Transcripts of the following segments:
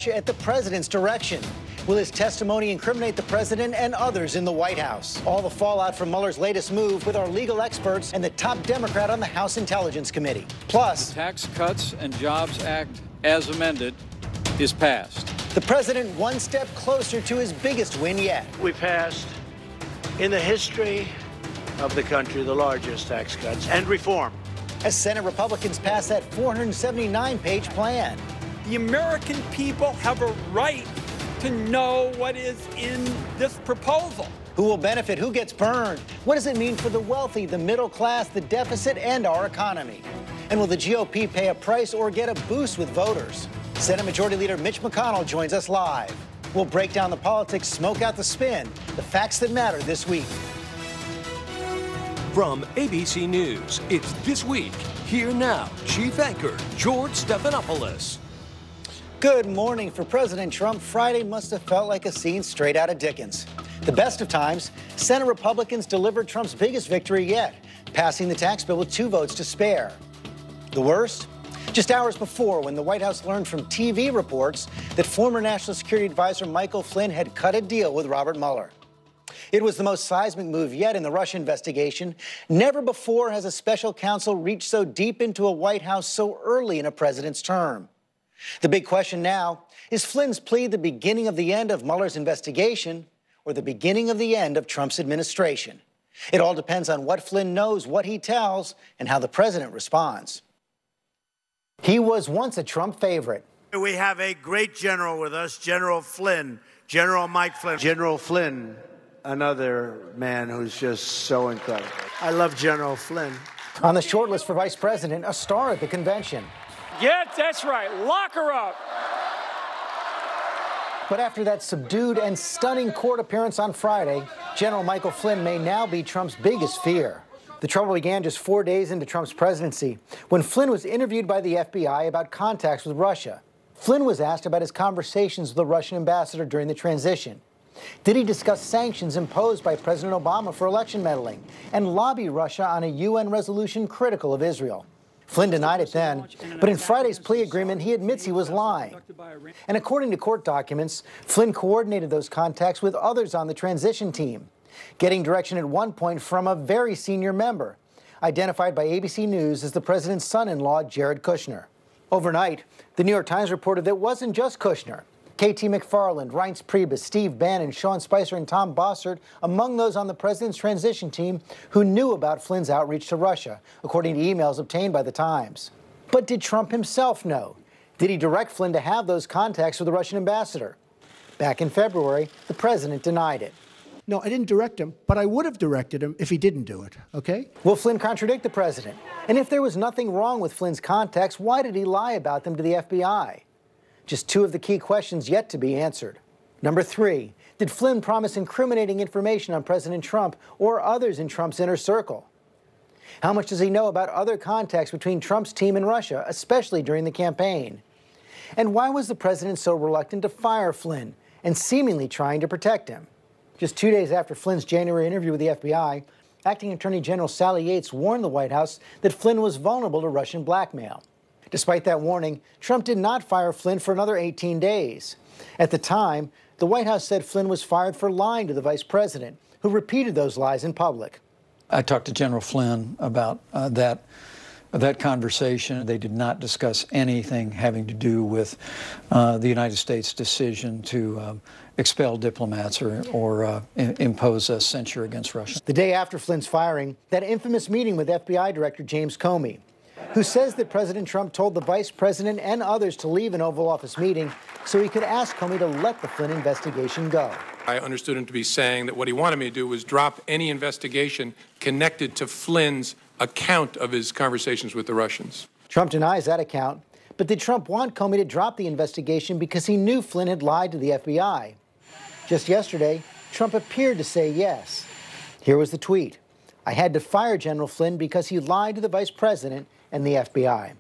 Russia at the president's direction? Will his testimony incriminate the president and others in the White House? All the fallout from Mueller's latest move with our legal experts and the top Democrat on the House Intelligence Committee. Plus, the Tax Cuts and Jobs Act, as amended, is passed. The president one step closer to his biggest win yet. We passed, in the history of the country, the largest tax cuts and reform. As Senate Republicans pass that 479-page plan. The American people have a right to know what is in this proposal. Who will benefit? Who gets burned? What does it mean for the wealthy, the middle class, the deficit, and our economy? And will the GOP pay a price or get a boost with voters? Senate Majority Leader Mitch McConnell joins us live. We'll break down the politics, smoke out the spin, the facts that matter this week. From ABC News, it's This Week. Here now, Chief Anchor George Stephanopoulos. Good morning. For President Trump, Friday must have felt like a scene straight out of Dickens. The best of times, Senate Republicans delivered Trump's biggest victory yet, passing the tax bill with 2 votes to spare. The worst? Just hours before, when the White House learned from TV reports that former National Security Advisor Michael Flynn had cut a deal with Robert Mueller. It was the most seismic move yet in the Russia investigation. Never before has a special counsel reached so deep into a White House so early in a president's term. The big question now, is Flynn's plea the beginning of the end of Mueller's investigation or the beginning of the end of Trump's administration? It all depends on what Flynn knows, what he tells, and how the president responds. He was once a Trump favorite. We have a great general with us, General Flynn, General Mike Flynn. General Flynn, another man who's just so incredible. I love General Flynn. On the shortlist for vice president, a star at the convention. Yeah, that's right. Lock her up. But after that subdued and stunning court appearance on Friday, General Michael Flynn may now be Trump's biggest fear. The trouble began just 4 days into Trump's presidency, when Flynn was interviewed by the FBI about contacts with Russia. Flynn was asked about his conversations with the Russian ambassador during the transition. Did he discuss sanctions imposed by President Obama for election meddling and lobby Russia on a UN resolution critical of Israel? Flynn denied it then, but in Friday's plea agreement, he admits he was lying. And according to court documents, Flynn coordinated those contacts with others on the transition team, getting direction at one point from a very senior member, identified by ABC News as the president's son-in-law, Jared Kushner. Overnight, the New York Times reported that it wasn't just Kushner. K.T. McFarland, Reince Priebus, Steve Bannon, Sean Spicer, and Tom Bossert among those on the president's transition team who knew about Flynn's outreach to Russia, according to emails obtained by the Times. But did Trump himself know? Did he direct Flynn to have those contacts with the Russian ambassador? Back in February, the president denied it. No, I didn't direct him, but I would have directed him if he didn't do it, okay? Will Flynn contradict the president? And if there was nothing wrong with Flynn's contacts, why did he lie about them to the FBI? Just 2 of the key questions yet to be answered. Number 3, did Flynn promise incriminating information on President Trump or others in Trump's inner circle? How much does he know about other contacts between Trump's team and Russia, especially during the campaign? And why was the president so reluctant to fire Flynn and seemingly trying to protect him? Just 2 days after Flynn's January interview with the FBI, Acting Attorney General Sally Yates warned the White House that Flynn was vulnerable to Russian blackmail. Despite that warning, Trump did not fire Flynn for another 18 days. At the time, the White House said Flynn was fired for lying to the vice president, who repeated those lies in public. I talked to General Flynn about that conversation. They did not discuss anything having to do with the United States' decision to expel diplomats or impose a censure against Russia. The day after Flynn's firing, that infamous meeting with FBI Director James Comey, who says that President Trump told the vice president and others to leave an Oval Office meeting so he could ask Comey to let the Flynn investigation go. I understood him to be saying that what he wanted me to do was drop any investigation connected to Flynn's account of his conversations with the Russians. Trump denies that account, but did Trump want Comey to drop the investigation because he knew Flynn had lied to the FBI? Just yesterday, Trump appeared to say yes. Here was the tweet. I had to fire General Flynn because he lied to the vice president and the FBI.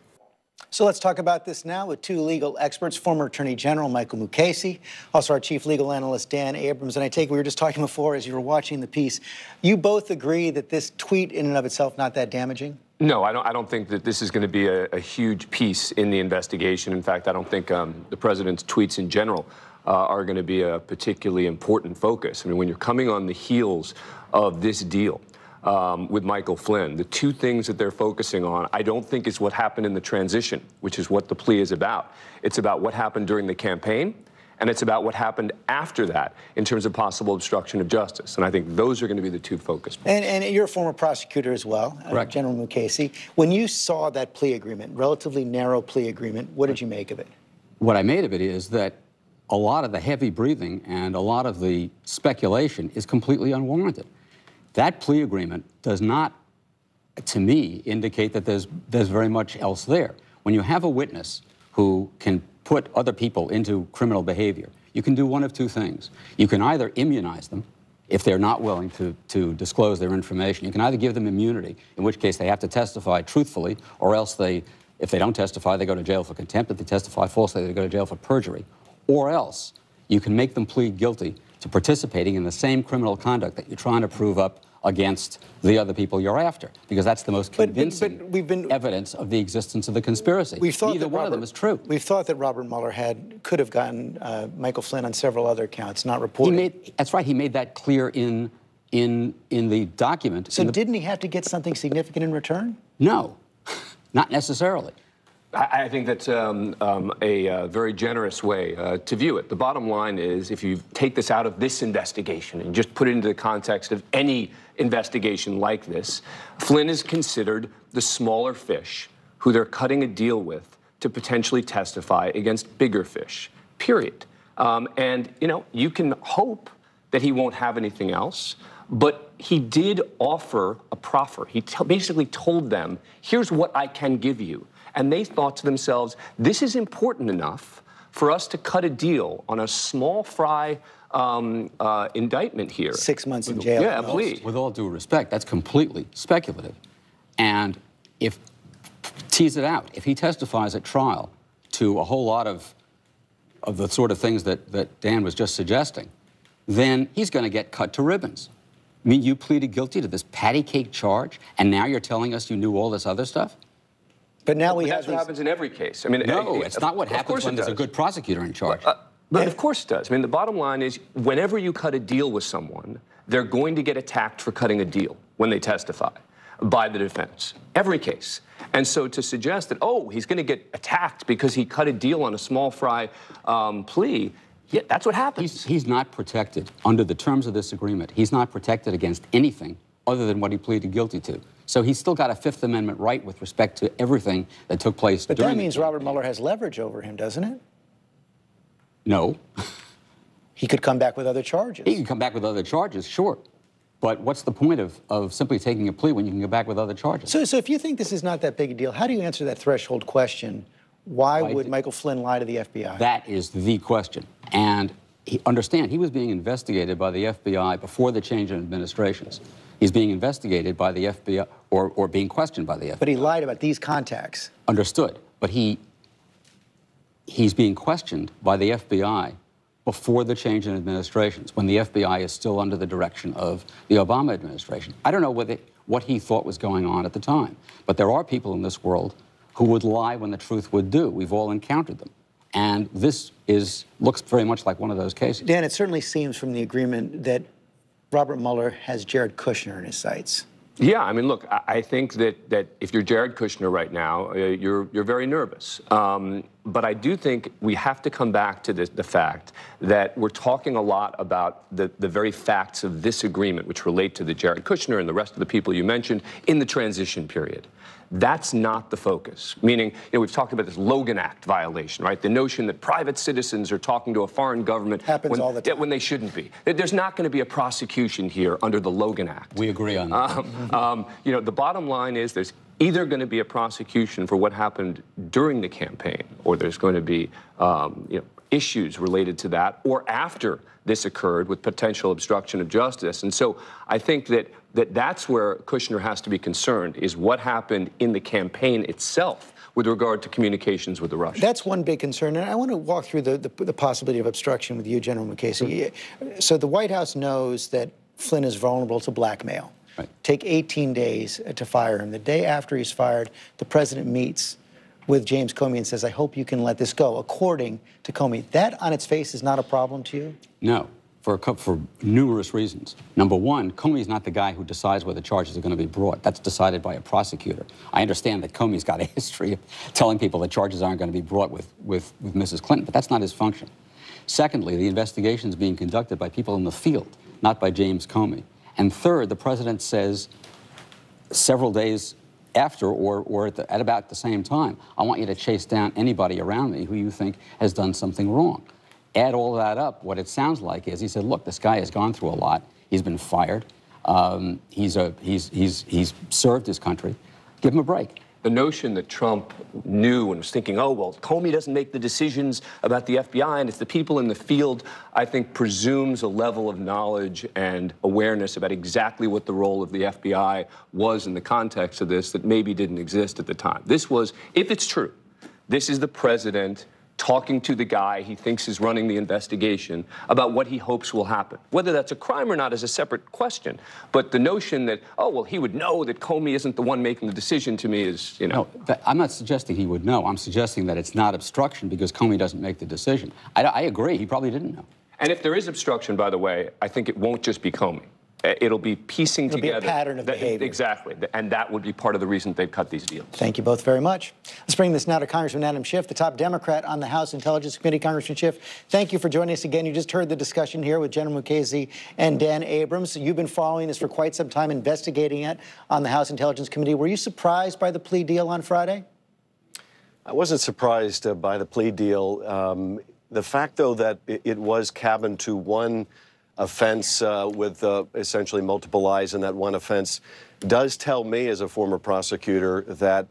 So let's talk about this now with two legal experts, former Attorney General Michael Mukasey, also our chief legal analyst Dan Abrams. And I take it we were just talking before as you were watching the piece. You both agree that this tweet in and of itself not that damaging? No, I don't think that this is going to be a huge piece in the investigation. In fact, I don't think the president's tweets in general are going to be a particularly important focus. I mean, when you're coming on the heels of this deal with Michael Flynn, the two things that they're focusing on, I don't think is what happened in the transition, which is what the plea is about. It's about what happened during the campaign, and it's about what happened after that in terms of possible obstruction of justice. And I think those are going to be the two focus points. And you're a former prosecutor as well, General Mukasey. When you saw that plea agreement, relatively narrow plea agreement, what did you make of it? What I made of it is that a lot of the heavy breathing and a lot of the speculation is completely unwarranted. That plea agreement does not, to me, indicate that there's very much else there. When you have a witness who can put other people into criminal behavior, you can do one of two things. You can either immunize them if they're not willing to disclose their information. You can either give them immunity, in which case they have to testify truthfully, or else if they don't testify, they go to jail for contempt. If they testify falsely, they go to jail for perjury. Or else you can make them plead guilty to participating in the same criminal conduct that you're trying to prove up against the other people you're after, because that's the most convincing evidence of the existence of the conspiracy. Neither one of them is true. We've thought that Robert Mueller could have gotten Michael Flynn on several other counts, not reported. That's right. He made that clear in the document. So didn't he have to get something significant in return? No, not necessarily. I think that's a very generous way to view it. The bottom line is, if you take this out of this investigation and just put it into the context of any investigation like this, Flynn is considered the smaller fish who they're cutting a deal with to potentially testify against bigger fish, period. And, you know, you can hope that he won't have anything else, but he did offer a proffer. He basically told them, here's what I can give you. And they thought to themselves, this is important enough for us to cut a deal on a small fry indictment here. 6 months in jail. Yeah, please. With all due respect, that's completely speculative. And tease it out, if he testifies at trial to a whole lot of the sort of things that Dan was just suggesting, then he's going to get cut to ribbons. I mean, you pleaded guilty to this patty cake charge, and now you're telling us you knew all this other stuff? But now that's what happens in every case. I mean, no, it's not what happens when there's a good prosecutor in charge. But of course it does. I mean, the bottom line is, whenever you cut a deal with someone, they're going to get attacked for cutting a deal when they testify by the defense. Every case. And so to suggest that, oh, he's going to get attacked because he cut a deal on a small fry plea, yeah, that's what happens. He's not protected under the terms of this agreement. He's not protected against anything other than what he pleaded guilty to. So he's still got a Fifth Amendment right with respect to everything that took place during the campaign. But that means Robert Mueller has leverage over him, doesn't it? No. He could come back with other charges. He can come back with other charges, sure. But what's the point of simply taking a plea when you can go back with other charges? So if you think this is not that big a deal, how do you answer that threshold question? Why would Michael Flynn lie to the FBI? That is the question. And understand, he was being investigated by the FBI before the change in administrations. He's being investigated by the FBI, or being questioned by the FBI. But he lied about these contacts. Understood. But he's being questioned by the FBI before the change in administrations, when the FBI is still under the direction of the Obama administration. I don't know what he thought was going on at the time, but there are people in this world who would lie when the truth would do. We've all encountered them. And this looks very much like one of those cases. Dan, it certainly seems from the agreement that Robert Mueller has Jared Kushner in his sights. Yeah, I mean, look, I think that if you're Jared Kushner right now, you're very nervous. But I do think we have to come back to the fact that we're talking a lot about the very facts of this agreement, which relate to the Jared Kushner and the rest of the people you mentioned in the transition period. That's not the focus. Meaning, we've talked about this Logan Act violation, right? The notion that private citizens are talking to a foreign government all the time. When they shouldn't be. There's not going to be a prosecution here under the Logan Act. We agree on that. The bottom line is there's either going to be a prosecution for what happened during the campaign, or there's going to be issues related to that, or after this occurred with potential obstruction of justice. And so I think that's where Kushner has to be concerned, is what happened in the campaign itself, with regard to communications with the Russians. That's one big concern, and I want to walk through the possibility of obstruction with you, General McCasey. So the White House knows that Flynn is vulnerable to blackmail. Right. Take 18 days to fire him. The day after he's fired, the president meets with James Comey and says, I hope you can let this go, according to Comey. That on its face is not a problem to you? No, for numerous reasons. Number one, Comey's not the guy who decides whether charges are going to be brought. That's decided by a prosecutor. I understand that Comey's got a history of telling people that charges aren't going to be brought with Mrs. Clinton, but that's not his function. Secondly, the investigation is being conducted by people in the field, not by James Comey. And third, the president says several days after or at about the same time, I want you to chase down anybody around me who you think has done something wrong. Add all that up, what it sounds like is he said, look, this guy has gone through a lot. He's been fired. He's served his country. Give him a break. The notion that Trump knew and was thinking, oh, well, Comey doesn't make the decisions about the FBI and it's the people in the field, I think presumes a level of knowledge and awareness about exactly what the role of the FBI was in the context of this that maybe didn't exist at the time. This was, if it's true, this is the president talking to the guy he thinks is running the investigation about what he hopes will happen. Whether that's a crime or not is a separate question. But the notion that, oh, well, he would know that Comey isn't the one making the decision to me is, you know. No, I'm not suggesting he would know. I'm suggesting that it's not obstruction because Comey doesn't make the decision. I agree. He probably didn't know. And if there is obstruction, by the way, I think it won't just be Comey. It'll be piecing together. It'll be a pattern of behavior. Exactly. And that would be part of the reason they've cut these deals. Thank you both very much. Let's bring this now to Congressman Adam Schiff, the top Democrat on the House Intelligence Committee. Congressman Schiff, thank you for joining us again. You just heard the discussion here with General Mukasey and Dan Abrams. You've been following this for quite some time, investigating it on the House Intelligence Committee. Were you surprised by the plea deal on Friday? I wasn't surprised by the plea deal. The fact, though, that it was cabined to one offense with essentially multiple lies in that one offense does tell me as a former prosecutor that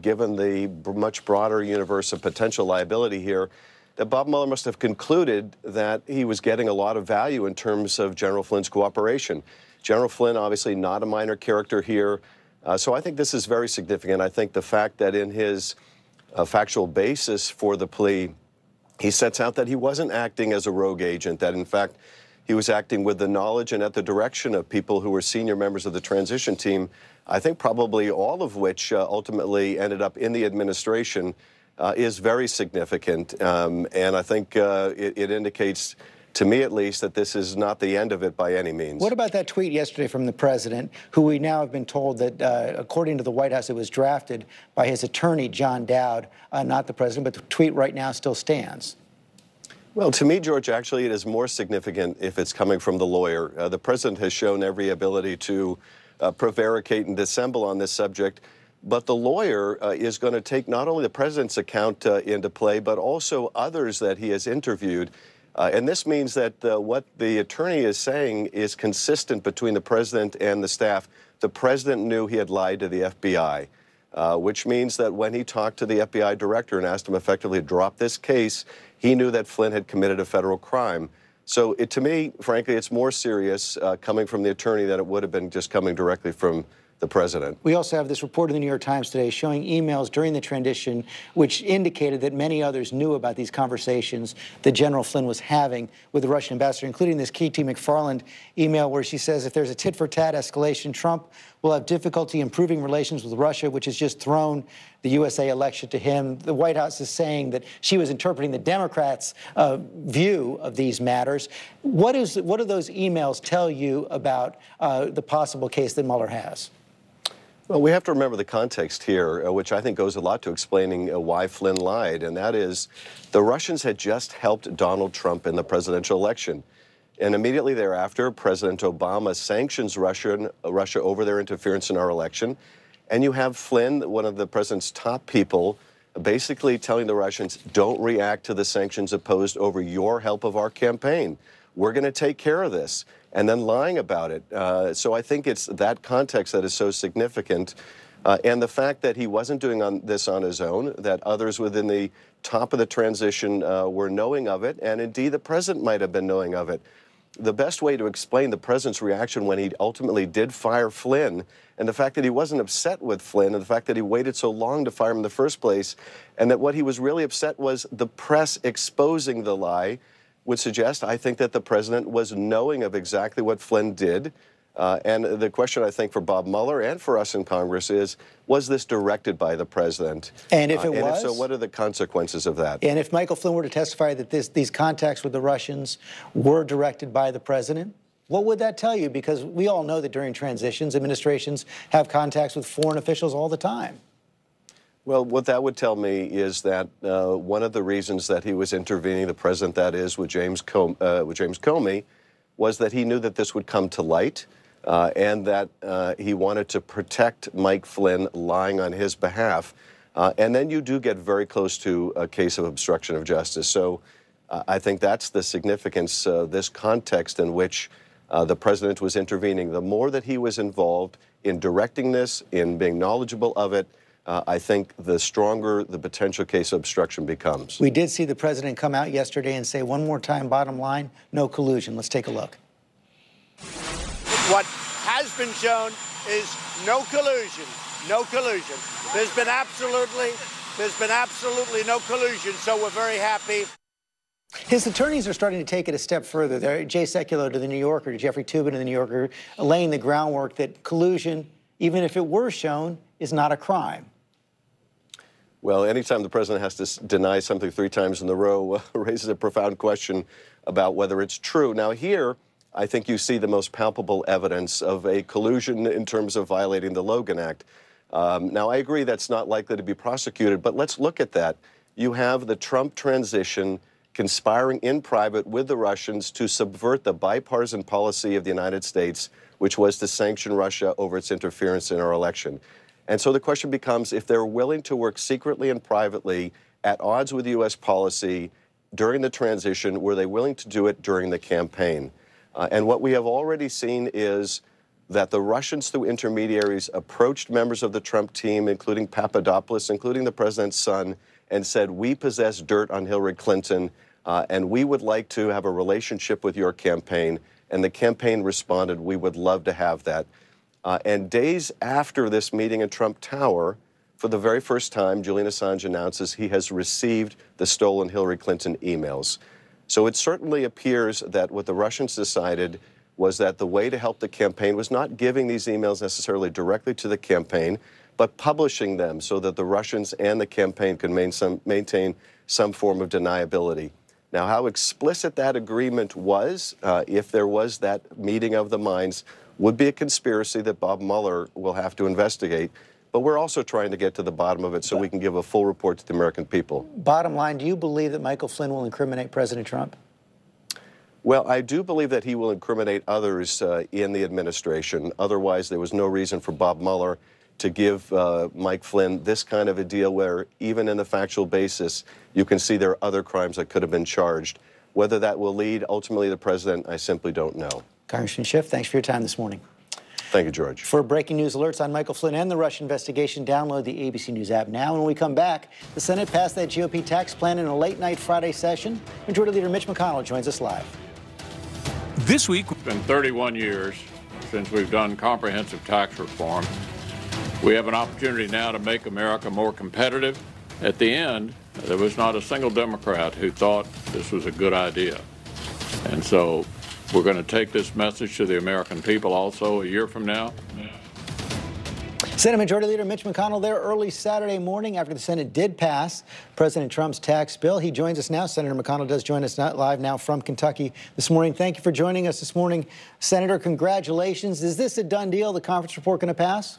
given the much broader universe of potential liability here, that Bob Mueller must have concluded that he was getting a lot of value in terms of General Flynn's cooperation. General Flynn, obviously not a minor character here. So I think this is very significant. I think the fact that in his factual basis for the plea, he sets out that he wasn't acting as a rogue agent, that in fact, he was acting with the knowledge and at the direction of people who were senior members of the transition team, I think probably all of which ultimately ended up in the administration, is very significant. And I think it indicates, to me at least, that this is not the end of it by any means. What about that tweet yesterday from the president, who we now have been told that, according to the White House, it was drafted by his attorney, John Dowd, not the president, but the tweet right now still stands? Well, to me, George, actually, it is more significant if it's coming from the lawyer. The president has shown every ability to prevaricate and dissemble on this subject, but the lawyer is going to take not only the president's account into play, but also others that he has interviewed. And this means that what the attorney is saying is consistent between the president and the staff. The president knew he had lied to the FBI, which means that when he talked to the FBI director and asked him effectively to drop this case, he knew that Flynn had committed a federal crime. So to me, frankly, it's more serious coming from the attorney than it would have been just coming directly from the president. We also have this report in the New York Times today showing emails during the transition which indicated that many others knew about these conversations that General Flynn was having with the Russian ambassador, including this K.T. McFarland email where she says if there's a tit-for-tat escalation, Trump will have difficulty improving relations with Russia, which has just thrown the USA election to him. The White House is saying that she was interpreting the Democrats' view of these matters. What do those emails tell you about the possible case that Mueller has? Well, we have to remember the context here, which I think goes a lot to explaining why Flynn lied, and that is the Russians had just helped Donald Trump in the presidential election. And immediately thereafter, President Obama sanctions Russia over their interference in our election. And you have Flynn, one of the president's top people, basically telling the Russians, don't react to the sanctions imposed over your help of our campaign. We're going to take care of this. And then lying about it. So I think it's that context that is so significant. And the fact that he wasn't doing this on his own, that others within the top of the transition were knowing of it, and indeed the president might have been knowing of it. the best way to explain the president's reaction when he ultimately did fire Flynn, and the fact that he wasn't upset with Flynn, and the fact that he waited so long to fire him in the first place, and that what he was really upset was the press exposing the lie, would suggest, I think, that the president was knowing of exactly what Flynn did. And the question, I think, for Bob Mueller and for us in Congress is, was this directed by the president? And if it was? And if so, what are the consequences of that? And if Michael Flynn were to testify that these contacts with the Russians were directed by the president, what would that tell you? Because we all know that during transitions, administrations have contacts with foreign officials all the time. Well, what that would tell me is that one of the reasons that he was intervening, the president, that is, with James Comey, was that he knew that this would come to light. And that he wanted to protect Mike Flynn lying on his behalf. And then you do get very close to a case of obstruction of justice. So I think that's the significance of this context in which the president was intervening. The more that he was involved in directing this, in being knowledgeable of it, I think the stronger the potential case of obstruction becomes. We did see the president come out yesterday and say one more time, bottom line, no collusion. Let's take a look. What has been shown is no collusion, no collusion. There's been absolutely no collusion, so we're very happy. His attorneys are starting to take it a step further. They're Jay Sekulow to the New Yorker, to Jeffrey Toobin to the New Yorker, laying the groundwork that collusion, even if it were shown, is not a crime. Well, anytime the president has to deny something 3 times in a row raises a profound question about whether it's true. Now here, I think you see the most palpable evidence of a collusion in terms of violating the Logan Act. Now, I agree that's not likely to be prosecuted, but let's look at that. You have the Trump transition conspiring in private with the Russians to subvert the bipartisan policy of the United States, which was to sanction Russia over its interference in our election. And so the question becomes, if they're willing to work secretly and privately at odds with U.S. policy during the transition, were they willing to do it during the campaign? And what we have already seen is that the Russians, through intermediaries, approached members of the Trump team, including Papadopoulos, including the president's son, and said, we possess dirt on Hillary Clinton, and we would like to have a relationship with your campaign. And the campaign responded, we would love to have that. And days after this meeting in Trump Tower, for the very first time, Julian Assange announces he has received the stolen Hillary Clinton emails. So it certainly appears that what the Russians decided was that the way to help the campaign was not giving these emails necessarily directly to the campaign, but publishing them so that the Russians and the campaign could maintain some form of deniability. Now, how explicit that agreement was, if there was that meeting of the minds, would be a conspiracy that Bob Mueller will have to investigate. But we're also trying to get to the bottom of it so we can give a full report to the American people. Bottom line, do you believe that Michael Flynn will incriminate President Trump? Well, I do believe that he will incriminate others in the administration. Otherwise, there was no reason for Bob Mueller to give Mike Flynn this kind of a deal where, even in the factual basis, you can see there are other crimes that could have been charged. Whether that will lead ultimately the president, I simply don't know. Congressman Schiff, thanks for your time this morning. Thank you, George. For breaking news alerts on Michael Flynn and the Russia investigation, download the ABC News app now. And when we come back, the Senate passed that GOP tax plan in a late-night Friday session. Majority Leader Mitch McConnell joins us live. This week, It's been 31 years since we've done comprehensive tax reform. We have an opportunity now to make America more competitive. At the end, there was not a single Democrat who thought this was a good idea. And so we're going to take this message to the American people also a year from now. Senate Majority Leader Mitch McConnell there early Saturday morning after the Senate did pass President Trump's tax bill. He joins us now. Senator McConnell does join us live now from Kentucky this morning. Thank you for joining us this morning. Senator, congratulations. Is this a done deal? The conference report going to pass?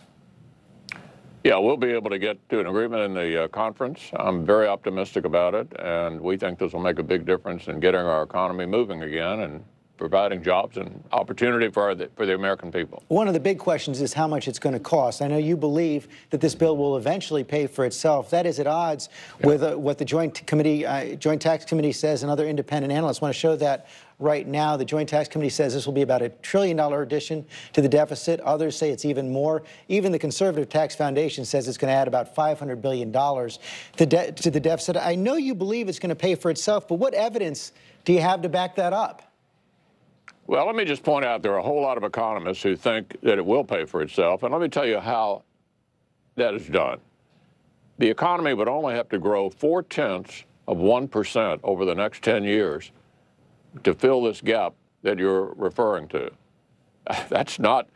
Yeah, we'll be able to get to an agreement in the conference. I'm very optimistic about it, and we think this will make a big difference in getting our economy moving again and providing jobs and opportunity for the American people. One of the big questions is how much it's going to cost. I know you believe that this bill will eventually pay for itself. That is at odds with what the Joint Tax Committee says, and other independent analysts want to show that right now. The Joint Tax Committee says this will be about $1 trillion addition to the deficit. Others say it's even more. Even the Conservative Tax Foundation says it's going to add about $500 billion to the deficit. I know you believe it's going to pay for itself, but what evidence do you have to back that up? Well, let me just point out there are a whole lot of economists who think that it will pay for itself, and let me tell you how that is done. The economy would only have to grow 0.4% over the next 10 years to fill this gap that you're referring to. That's not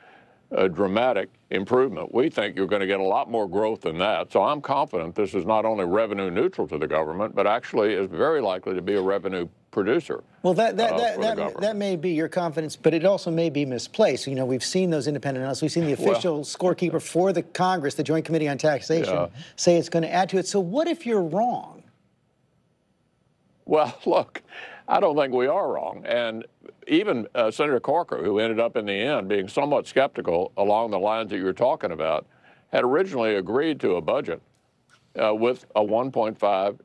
a dramatic improvement. We think you're going to get a lot more growth than that. So I'm confident this is not only revenue neutral to the government, but actually is very likely to be a revenue producer. Well, that may be your confidence, but it also may be misplaced. You know, we've seen those independent analysts. We've seen the official scorekeeper for the Congress, the Joint Committee on Taxation, say it's going to add to it. So what if you're wrong? Well, look, I don't think we are wrong. And even Senator Corker, who ended up in the end being somewhat skeptical along the lines that you're talking about, had originally agreed to a budget with a $1.5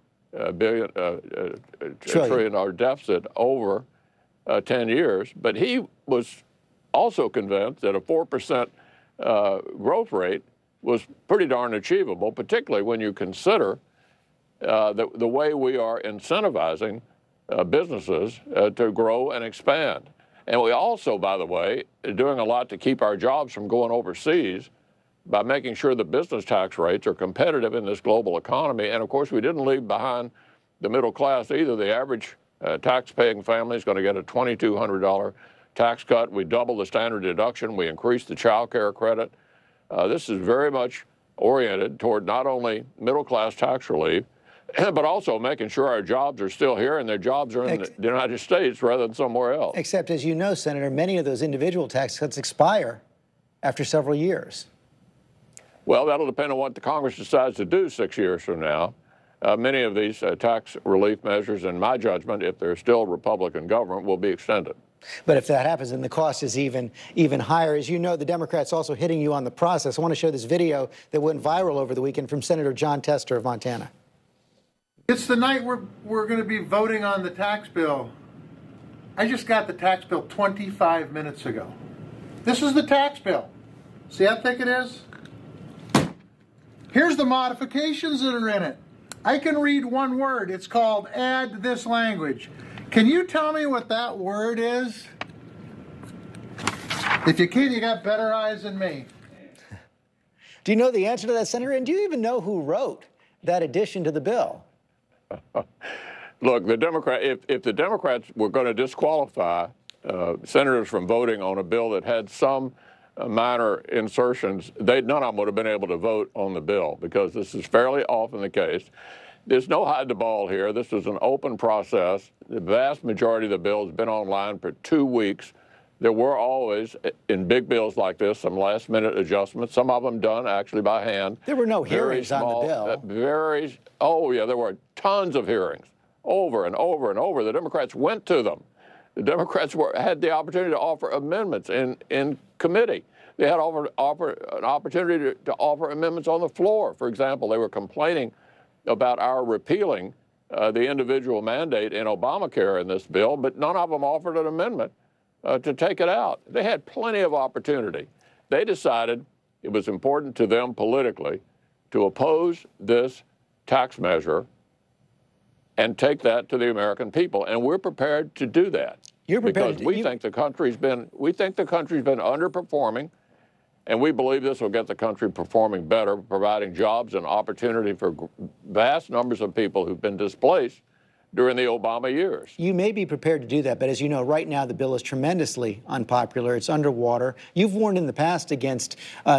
trillion deficit over 10 years. But he was also convinced that a 4% growth rate was pretty darn achievable, particularly when you consider the way we are incentivizing businesses to grow and expand. And we also, by the way, are doing a lot to keep our jobs from going overseas by making sure the business tax rates are competitive in this global economy. And of course, we didn't leave behind the middle class either. The average tax-paying family is going to get a $2,200 tax cut. We doubled the standard deduction. We increased the child care credit. This is very much oriented toward not only middle-class tax relief, but also making sure our jobs are still here and their jobs are in the United States rather than somewhere else. Except, as you know, Senator, many of those individual tax cuts expire after several years. Well, that'll depend on what the Congress decides to do 6 years from now. Many of these tax relief measures, in my judgment, if they're still Republican government, will be extended. But if that happens, then the cost is even higher. As you know, the Democrats also hitting you on the process. I want to show this video that went viral over the weekend from Senator John Tester of Montana. It's the night we're going to be voting on the tax bill. I just got the tax bill 25 minutes ago. This is the tax bill. See how thick it is? Here's the modifications that are in it. I can read one word. It's called add this language. Can you tell me what that word is? If you can, you got better eyes than me. Do you know the answer to that, Senator? And do you even know who wrote that addition to the bill? Look, if the Democrats were going to disqualify senators from voting on a bill that had some minor insertions, none of them would have been able to vote on the bill, because this is fairly often the case. There's no hide the ball here. This is an open process. The vast majority of the bill has been online for 2 weeks. There were always, in big bills like this, some last-minute adjustments, some of them done actually by hand. There were no hearings on the bill. Oh, yeah, there were tons of hearings, over and over and over. The Democrats went to them. The Democrats had the opportunity to offer amendments in committee. They had an opportunity to offer amendments on the floor. For example, they were complaining about our repealing the individual mandate in Obamacare in this bill, but none of them offered an amendment to take it out. They had plenty of opportunity. They decided it was important to them politically to oppose this tax measure and take that to the American people, and we're prepared to do that. You're prepared because we think the country's been underperforming, and we believe this will get the country performing better, providing jobs and opportunity for vast numbers of people who've been displaced during the Obama years. You may be prepared to do that, but as you know, right now the bill is tremendously unpopular. It's underwater. You've warned in the past against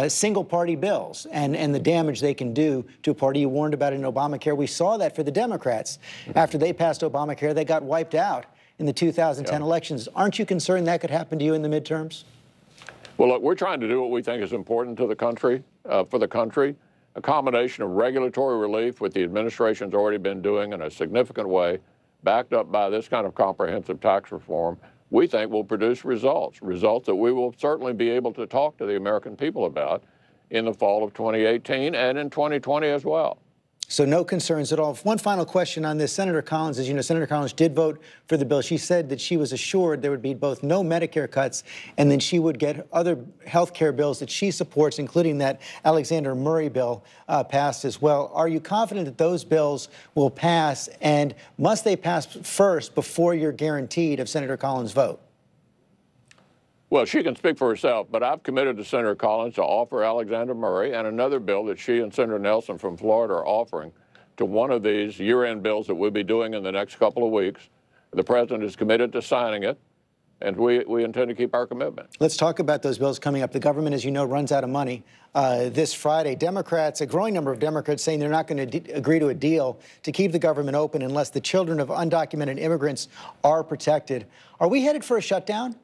single-party bills and the damage they can do to a party. You warned about it in Obamacare. We saw that for the Democrats. After they passed Obamacare, they got wiped out in the 2010 elections. Aren't you concerned that could happen to you in the midterms? Well, look, we're trying to do what we think is important to the country, for the country. A combination of regulatory relief, which the administration's already been doing in a significant way, backed up by this kind of comprehensive tax reform, we think will produce results that we will certainly be able to talk to the American people about in the fall of 2018 and in 2020 as well. So no concerns at all. One final question on this. Senator Collins, as you know, Senator Collins did vote for the bill. She said that she was assured there would be both no Medicare cuts and then she would get other health care bills that she supports, including that Alexander Murray bill passed as well. Are you confident that those bills will pass, and must they pass first before you're guaranteed of Senator Collins' vote? Well, she can speak for herself, but I've committed to Senator Collins to offer Alexander Murray and another bill that she and Senator Nelson from Florida are offering to one of these year-end bills that we'll be doing in the next couple of weeks. The president is committed to signing it, and we intend to keep our commitment. Let's talk about those bills coming up. The government, as you know, runs out of money this Friday. Democrats, a growing number of Democrats, saying they're not going to agree to a deal to keep the government open unless the children of undocumented immigrants are protected. Are we headed for a shutdown?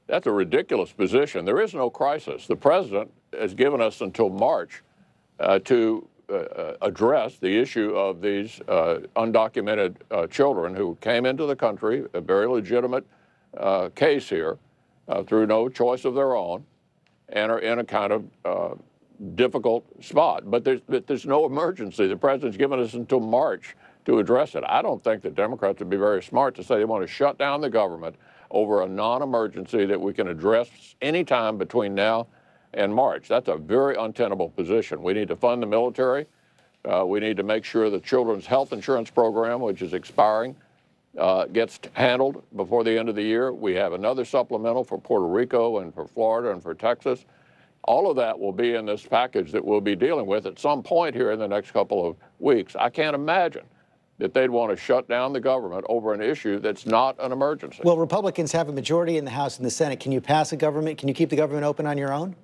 That's a ridiculous position. There is no crisis. The president has given us until March to address the issue of these undocumented children who came into the country, a very legitimate case here, through no choice of their own, and are in a kind of difficult spot. But there's no emergency. The president's given us until March to address it. I don't think that Democrats would be very smart to say they want to shut down the government over a non-emergency that we can address anytime between now and March. That's a very untenable position. We need to fund the military. We need to make sure the children's health insurance program, which is expiring, gets handled before the end of the year. We have another supplemental for Puerto Rico and for Florida and for Texas. All of that will be in this package that we'll be dealing with at some point here in the next couple of weeks. I can't imagine that they'd want to shut down the government over an issue that's not an emergency. Well, Republicans have a majority in the House and the Senate. Can you pass a government? Can you keep the government open on your own?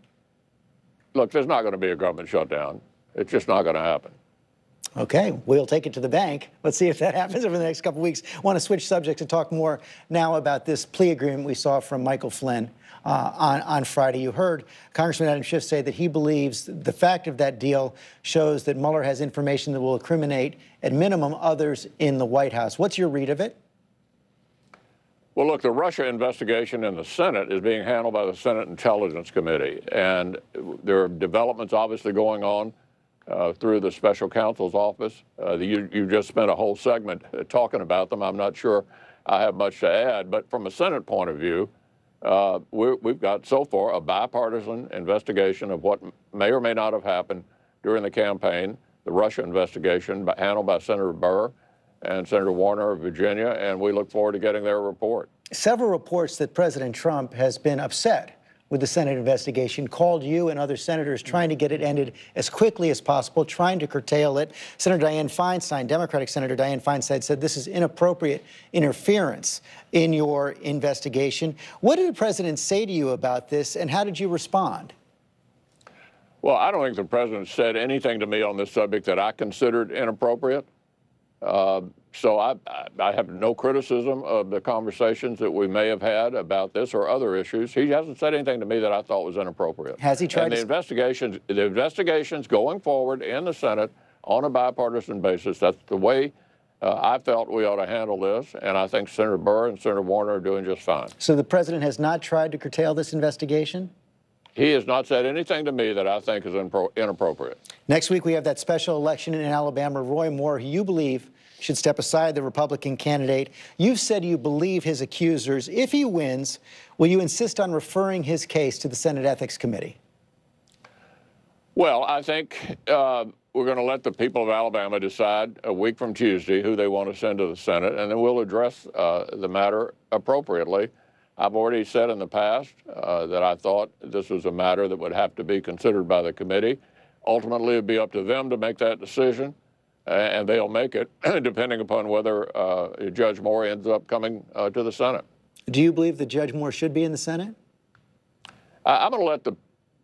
Look, there's not going to be a government shutdown. It's just not going to happen. Okay, we'll take it to the bank. Let's see if that happens over the next couple of weeks. I want to switch subjects and talk more now about this plea agreement we saw from Michael Flynn on Friday. You heard Congressman Adam Schiff say that he believes the fact of that deal shows that Mueller has information that will incriminate, at minimum, others in the White House. What's your read of it? Well, look, the Russia investigation in the Senate is being handled by the Senate Intelligence Committee, and there are developments obviously going on through the special counsel's office. You just spent a whole segment talking about them. I'm not sure I have much to add, but from a Senate point of view, we've got so far a bipartisan investigation of what may or may not have happened during the campaign, the Russia investigation handled by Senator Burr and Senator Warner of Virginia, and we look forward to getting their report. Several reports that President Trump has been upset with the Senate investigation, called you and other senators trying to get it ended as quickly as possible, trying to curtail it. Senator Dianne Feinstein, Democratic Senator Dianne Feinstein, said this is inappropriate interference in your investigation. What did the president say to you about this, and how did you respond? Well, I don't think the president said anything to me on this subject that I considered inappropriate. So I have no criticism of the conversations that we may have had about this or other issues. He hasn't said anything to me that I thought was inappropriate. Has he tried and the investigations going forward in the Senate on a bipartisan basis, that's the way I felt we ought to handle this, and I think Senator Burr and Senator Warner are doing just fine. So the president has not tried to curtail this investigation? He has not said anything to me that I think is inappropriate. Next week, we have that special election in Alabama. Roy Moore, who you believe should step aside, the Republican candidate. You've said you believe his accusers. If he wins, will you insist on referring his case to the Senate Ethics Committee? Well, I think we're going to let the people of Alabama decide a week from Tuesday who they want to send to the Senate, and then we'll address the matter appropriately. I've already said in the past that I thought this was a matter that would have to be considered by the committee. Ultimately, it would be up to them to make that decision, and they'll make it depending upon whether Judge Moore ends up coming to the Senate. Do you believe that Judge Moore should be in the Senate? I'm going to let the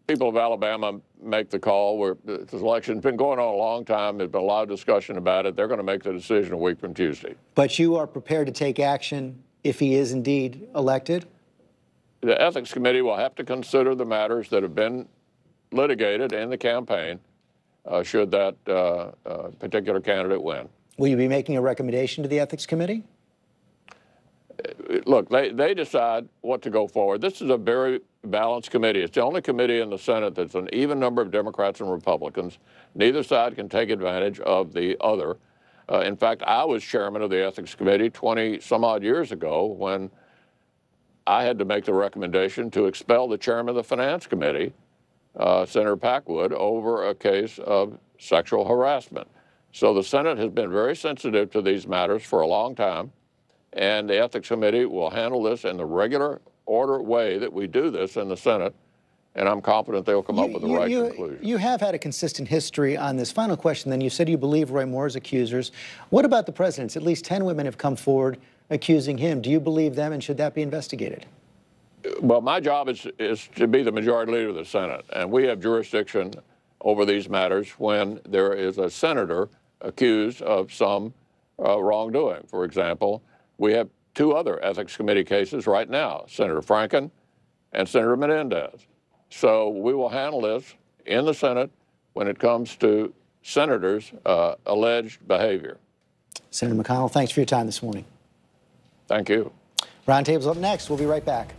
people of Alabama make the call. This election's been going on a long time. There's been a lot of discussion about it. They're going to make the decision a week from Tuesday. But you are prepared to take action if he is indeed elected? The Ethics Committee will have to consider the matters that have been litigated in the campaign should that particular candidate win. Will you be making a recommendation to the Ethics Committee? Look, they decide what to go forward. This is a very balanced committee. It's the only committee in the Senate that's an even number of Democrats and Republicans. Neither side can take advantage of the other. In fact, I was chairman of the Ethics Committee 20-some-odd years ago when I had to make the recommendation to expel the chairman of the Finance Committee, Senator Packwood, over a case of sexual harassment. So the Senate has been very sensitive to these matters for a long time, and the Ethics Committee will handle this in the regular order way that we do this in the Senate, and I'm confident they'll come up with the right conclusion. You have had a consistent history on this. Final question, then. You said you believe Roy Moore's accusers. What about the president's? At least 10 women have come forward accusing him. Do you believe them, and should that be investigated? Well, my job is to be the majority leader of the Senate, and we have jurisdiction over these matters when there is a senator accused of some wrongdoing. For example, we have 2 other Ethics Committee cases right now, Senator Franken and Senator Menendez. So we will handle this in the Senate when it comes to senators' alleged behavior. Senator McConnell, thanks for your time this morning. Thank you. Roundtable's up next. We'll be right back.